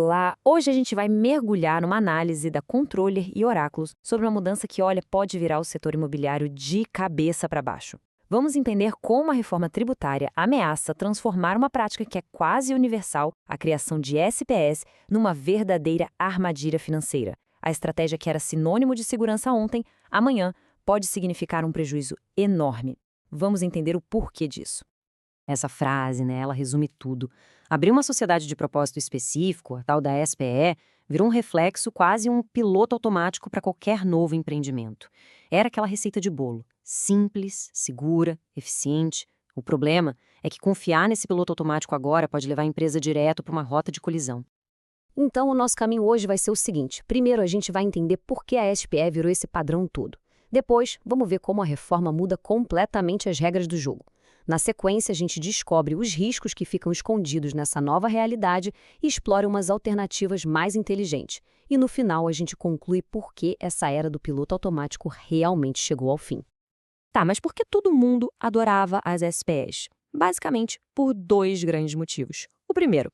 Olá! Hoje a gente vai mergulhar numa análise da Controller e Oráculos sobre uma mudança que, olha, pode virar o setor imobiliário de cabeça para baixo. Vamos entender como a reforma tributária ameaça transformar uma prática que é quase universal, a criação de SPS, numa verdadeira armadilha financeira. A estratégia que era sinônimo de segurança ontem, amanhã, pode significar um prejuízo enorme. Vamos entender o porquê disso. Essa frase, ela resume tudo. Abrir uma sociedade de propósito específico, a tal da SPE, virou um reflexo, quase um piloto automático para qualquer novo empreendimento. Era aquela receita de bolo, simples, segura, eficiente. O problema é que confiar nesse piloto automático agora pode levar a empresa direto para uma rota de colisão. Então, o nosso caminho hoje vai ser o seguinte. Primeiro, a gente vai entender por que a SPE virou esse padrão todo. Depois, vamos ver como a reforma muda completamente as regras do jogo. Na sequência, a gente descobre os riscos que ficam escondidos nessa nova realidade e explora umas alternativas mais inteligentes. E no final, a gente conclui por que essa era do piloto automático realmente chegou ao fim. Tá, mas por que todo mundo adorava as SPEs? Basicamente, por dois grandes motivos. O primeiro,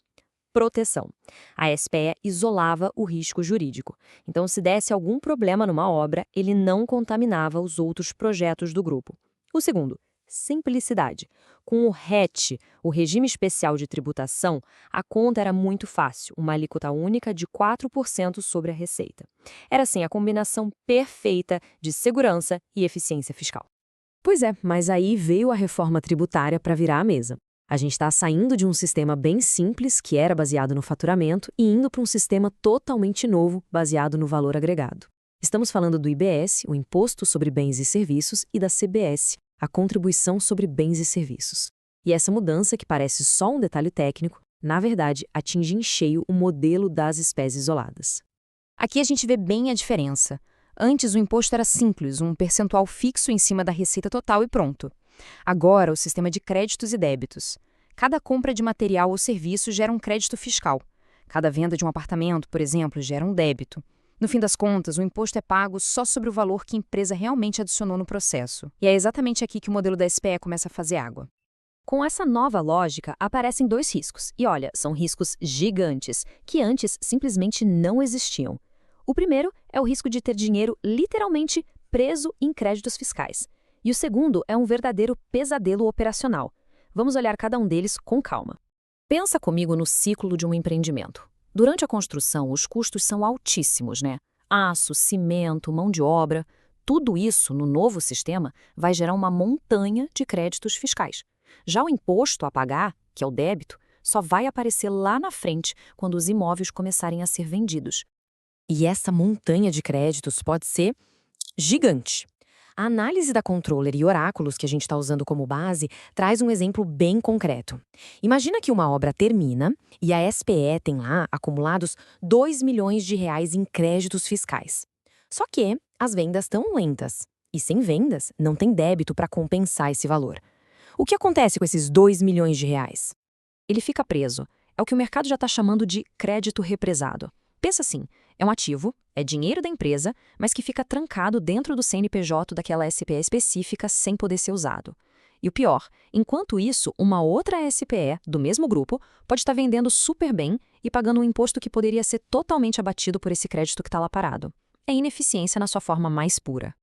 proteção. A SPE isolava o risco jurídico. Então, se desse algum problema numa obra, ele não contaminava os outros projetos do grupo. O segundo, simplicidade. Com o RET, o Regime Especial de Tributação, a conta era muito fácil, uma alíquota única de 4% sobre a receita. Era assim a combinação perfeita de segurança e eficiência fiscal. Pois é, mas aí veio a reforma tributária para virar a mesa. A gente está saindo de um sistema bem simples, que era baseado no faturamento, e indo para um sistema totalmente novo, baseado no valor agregado. Estamos falando do IBS, o Imposto sobre Bens e Serviços, e da CBS, a Contribuição sobre Bens e Serviços. E essa mudança, que parece só um detalhe técnico, na verdade, atinge em cheio o modelo das espécies isoladas. Aqui a gente vê bem a diferença. Antes, o imposto era simples, um percentual fixo em cima da receita total e pronto. Agora, o sistema de créditos e débitos. Cada compra de material ou serviço gera um crédito fiscal. Cada venda de um apartamento, por exemplo, gera um débito. No fim das contas, o imposto é pago só sobre o valor que a empresa realmente adicionou no processo. E é exatamente aqui que o modelo da SPE começa a fazer água. Com essa nova lógica, aparecem dois riscos. E olha, são riscos gigantes, que antes simplesmente não existiam. O primeiro é o risco de ter dinheiro literalmente preso em créditos fiscais. E o segundo é um verdadeiro pesadelo operacional. Vamos olhar cada um deles com calma. Pensa comigo no ciclo de um empreendimento. Durante a construção, os custos são altíssimos, Aço, cimento, mão de obra, tudo isso no novo sistema vai gerar uma montanha de créditos fiscais. Já o imposto a pagar, que é o débito, só vai aparecer lá na frente quando os imóveis começarem a ser vendidos. E essa montanha de créditos pode ser gigante. A análise da Controller e Oráculos, que a gente está usando como base, traz um exemplo bem concreto. Imagina que uma obra termina e a SPE tem lá acumulados R$ 2 milhões em créditos fiscais. Só que as vendas estão lentas. E sem vendas, não tem débito para compensar esse valor. O que acontece com esses R$ 2 milhões? Ele fica preso. É o que o mercado já está chamando de crédito represado. Pensa assim, é um ativo, é dinheiro da empresa, mas que fica trancado dentro do CNPJ daquela SPE específica sem poder ser usado. E o pior, enquanto isso, uma outra SPE do mesmo grupo pode estar vendendo super bem e pagando um imposto que poderia ser totalmente abatido por esse crédito que está lá parado. É ineficiência na sua forma mais pura.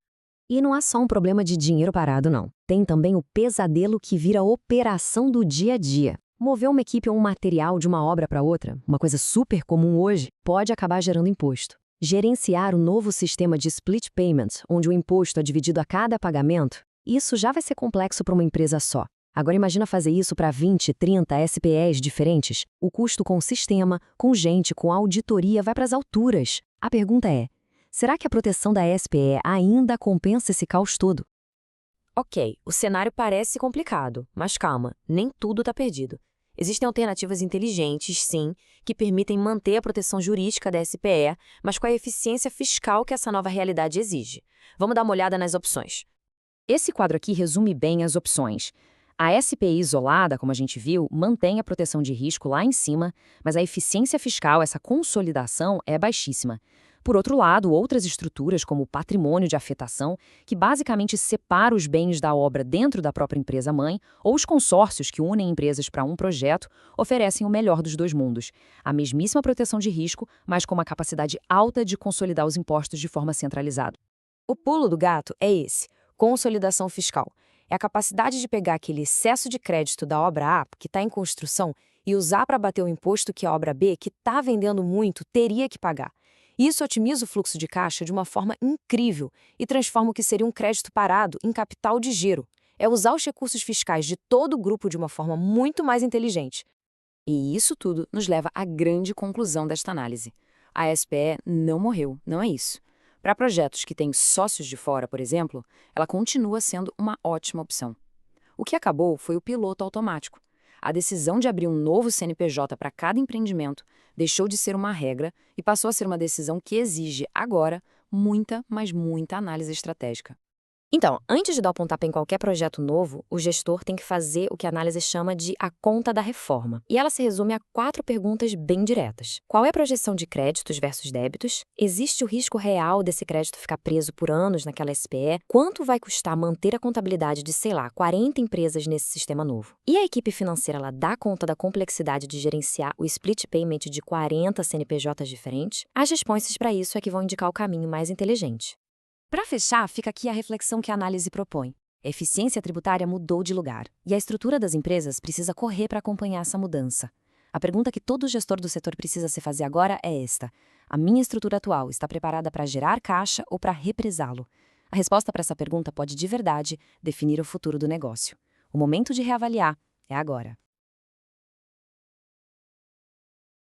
E não há só um problema de dinheiro parado, não. Tem também o pesadelo que vira operação do dia a dia. Mover uma equipe ou um material de uma obra para outra, uma coisa super comum hoje, pode acabar gerando imposto. Gerenciar o novo sistema de split payment, onde o imposto é dividido a cada pagamento, isso já vai ser complexo para uma empresa só. Agora imagina fazer isso para 20, 30 SPEs diferentes. O custo com o sistema, com gente, com auditoria vai para as alturas. A pergunta é, será que a proteção da SPE ainda compensa esse caos todo? Ok, o cenário parece complicado, mas calma, nem tudo está perdido. Existem alternativas inteligentes, sim, que permitem manter a proteção jurídica da SPE, mas com a eficiência fiscal que essa nova realidade exige. Vamos dar uma olhada nas opções. Esse quadro aqui resume bem as opções. A SPI isolada, como a gente viu, mantém a proteção de risco lá em cima, mas a eficiência fiscal, essa consolidação, é baixíssima. Por outro lado, outras estruturas, como o patrimônio de afetação, que basicamente separa os bens da obra dentro da própria empresa-mãe, ou os consórcios que unem empresas para um projeto, oferecem o melhor dos dois mundos. A mesmíssima proteção de risco, mas com uma capacidade alta de consolidar os impostos de forma centralizada. O pulo do gato é esse: consolidação fiscal. É a capacidade de pegar aquele excesso de crédito da obra A, que está em construção, e usar para bater o imposto que a obra B, que está vendendo muito, teria que pagar. Isso otimiza o fluxo de caixa de uma forma incrível e transforma o que seria um crédito parado em capital de giro. É usar os recursos fiscais de todo o grupo de uma forma muito mais inteligente. E isso tudo nos leva à grande conclusão desta análise. A SPE não morreu, não é isso. Para projetos que têm sócios de fora, por exemplo, ela continua sendo uma ótima opção. O que acabou foi o piloto automático. A decisão de abrir um novo CNPJ para cada empreendimento deixou de ser uma regra e passou a ser uma decisão que exige, agora, muita, mas muita análise estratégica. Então, antes de dar o pontapé em qualquer projeto novo, o gestor tem que fazer o que a análise chama de a conta da reforma. E ela se resume a 4 perguntas bem diretas. Qual é a projeção de créditos versus débitos? Existe o risco real desse crédito ficar preso por anos naquela SPE? Quanto vai custar manter a contabilidade de, 40 empresas nesse sistema novo? E a equipe financeira, ela dá conta da complexidade de gerenciar o split payment de 40 CNPJs diferentes? As respostas para isso é que vão indicar o caminho mais inteligente. Para fechar, fica aqui a reflexão que a análise propõe. A eficiência tributária mudou de lugar, e a estrutura das empresas precisa correr para acompanhar essa mudança. A pergunta que todo gestor do setor precisa se fazer agora é esta: a minha estrutura atual está preparada para gerar caixa ou para represá-lo? A resposta para essa pergunta pode, de verdade, definir o futuro do negócio. O momento de reavaliar é agora.